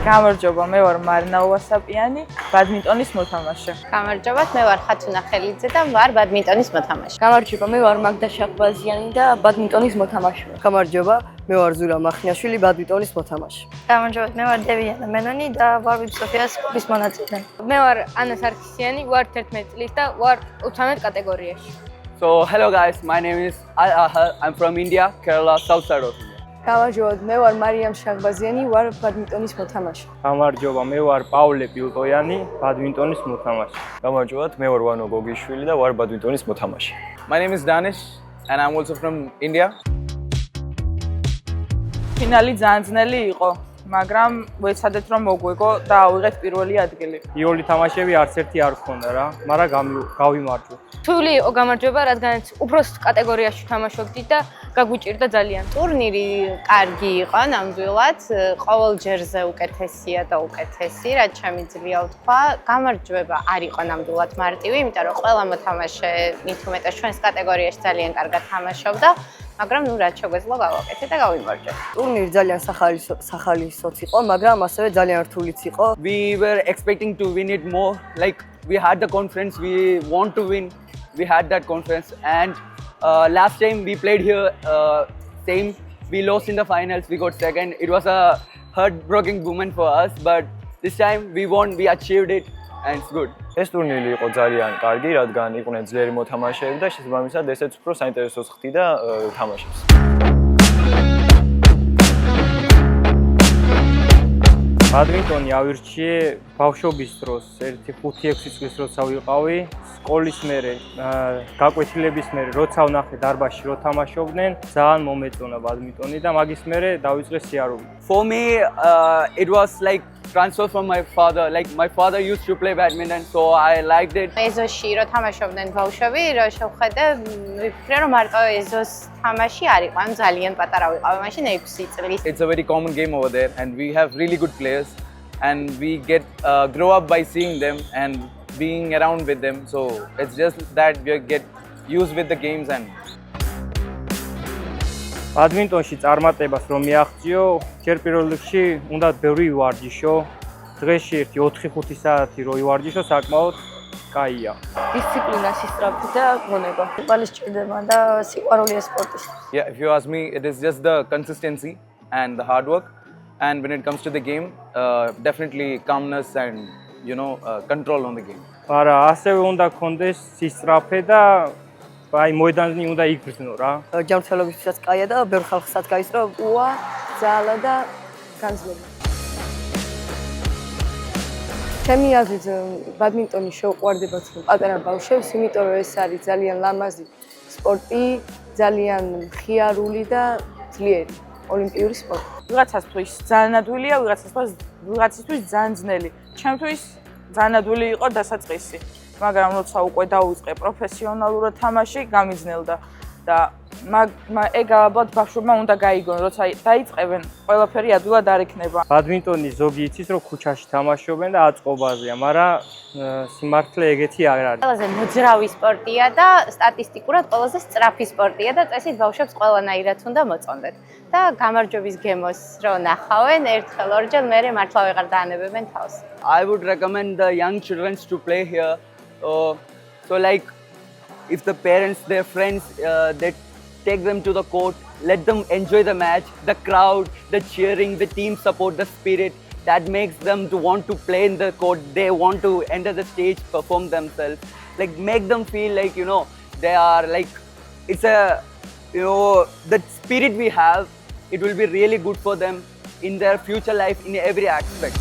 გამარჯობა, მე ვარ მარინა უასაპიანი, ბადმინტონის მოთამაშე. გამარჯობა, მე ვარ ხათუნა ხელიძე და ვარ ბადმინტონის მოთამაშე. გამარჯობა, მე ვარ მაგდა შახბაზიანი და ბადმინტონის მოთამაშე. გამარჯობა, მე ვარ ზურა მახნიაშვილი, ბადმინტონის მოთამაშე. გამარჯობა, მე ვარ დევიანა მენონი და ვარ ვიფსოფიას კლუბის მონაწილე. მე ვარ ანა სარქისიანი, ვარ 11 წლის და ვარ 18 კატეგორიაში. So hello guys, my name is Al Ahal. I'm from India, Kerala, south side of India. გამარჯობა, მე ვარ მარიამ შახბაზიანი, ვარ ბადმინტონის მოთამაშე. გამარჯობა, მე ვარ პავლე პილტოიანი, ბადმინტონის მოთამაშე. გამარჯობათ, მე ვარ ვანო გოგიშვილი და ვარ ბადმინტონის მოთამაშე. My name is Danish and I'm also from India. ფინალი ძალიან ძნელი იყო, მაგრამ ვეცადეთ რომ მოგვიგო და ავიღეთ პირველი ადგილი. იოლი თამაშები არც ერთი არ ქონდა რა, მაგრამ გავიმარჯვეთ. თული იყო გამარჯვება, რადგანაც უბრალოდ კატეგორიაში თამაშობდი და გაგვიჭირდა ძალიან. ტურნირი კარგი იყო ნამდვილად, ყოველ ჯერზე უკეთესია და უკეთესი, რაც შემიძლია ვთქვა. გამარჯვება არ იყო ნამდვილად მარტივი, იმიტომ რომ ყველა მოთამაშე მით უმეტეს ჩვენს კატეგორიაში ძალიან კარგად თამაშობდა, მაგრამ ნუ რაც შეგვეძლო გავაკეთე და გავიმარჯვე. ტურნირი ძალიან სახალისოც იყო, მაგრამ ასევე ძალიან რთულიც იყო. We were expecting to win it more. Like we had the confidence, we want to win. We had that confidence, and last time we played here, same. We lost in the finals. We got second. It was a heartbreaking moment for us, but this time we won. We achieved it, and it's good. ეს ტურნირი იყო ძალიან კარგი, რადგან იყვნენ ძლიერი მოთამაშეები და შესაბამისად ესეც უფრო საინტერესოს ხდიდა თამაშებს. ბადმინტონი ავირჩიე ბავშვობის დროს, 1-5-6 წლის როცა ვიყავი, სკოლის მერე, გაკვეთილების მერე, როცა ვნახე დარბაზში რო თამაშობდნენ, ძალიან მომეწონა ბადმინტონი და მაგის მერე დავიწყე სიარული. For me, it was like transfer from my father. Like my father used to play badminton, so I liked it. ეზოში რო თამაშობდნენ ბავშვები, რო შევხედე, ვიფიქრე რომ მარტო ეზოს თამაში არ იყო, ან ძალიან პატარა ვიყავი მაშინ 6 წლის. It's a very common game over there, and we have really good players, and we get grow up by seeing them and being around with them. So it's just that we get used with the games and. ბადმინტონში წარმატებას რომ მიაღწიო, ჯერ პირველ რიგში უნდა ბევრი ვარჯიშო. დღეში 1-4-5 საათი რო ვარჯიშო, საკმაოდ კაია. დისციპლინა, სისწრაფე და გონება. სიყვარული სჭირდება და სიყვარულია სპორტის. Yeah, if you ask me, it is just the consistency and the hard work. And when it comes to the game, definitely calmness and control on the game. არა, ასევე უნდა გქონდეს სისწრაფე და აი მოედანი უნდა იგრძნო რა. ჯანმრთელობისთვისაც კაია და ბევრ ხალხსაც გაისწრო უა, ძალა და განძლება. ჩემი აზრით ბადმინტონი შეუყვარდებათ პატარა ბავშვებს, იმიტომ რომ ეს არის ძალიან ლამაზი სპორტი, ძალიან მხიარული და ძლიერი ოლიმპიური სპორტი. ვიღაცასთვის ძალიან ადვილია, ვიღაცისთვის ძალიან ძნელი. ჩემთვის ძალიან ადვილი იყო დასაწყისი, მაგრამ როცა უკვე დავიწყე პროფესიონალურად თამაში, გამიძნელდა და ეგ ალბათ ბავშვებმა უნდა გაიგონ, როცა დაიწყებენ, ყველაფერი ადვილად არ იქნება. ბადმინტონი ზოგი იცის რომ ქუჩაში თამაშობენ და აწყობაზეა, მაგრამ სიმართლე ეგეთი არ არის. ყველაზე მოძრავი სპორტია და სტატისტიკურად ყველაზე სწრაფი სპორტია და წესით ბავშვებს ყველანაირად უნდა მოწონდეთ. და გამარჯვების გემოს რო ნახავენ, ერთხელ ორჯერ მერე მართლა ვეღარ დაანებებენ თავს. I would recommend the young children to play here. So like if the parents, their friends, they take them to the court, let them enjoy the match, the crowd, the cheering, the team support, the spirit that makes them to want to play in the court. They want to enter the stage, perform themselves, like make them feel like they are like it's a the spirit we have. It will be really good for them in their future life in every aspect.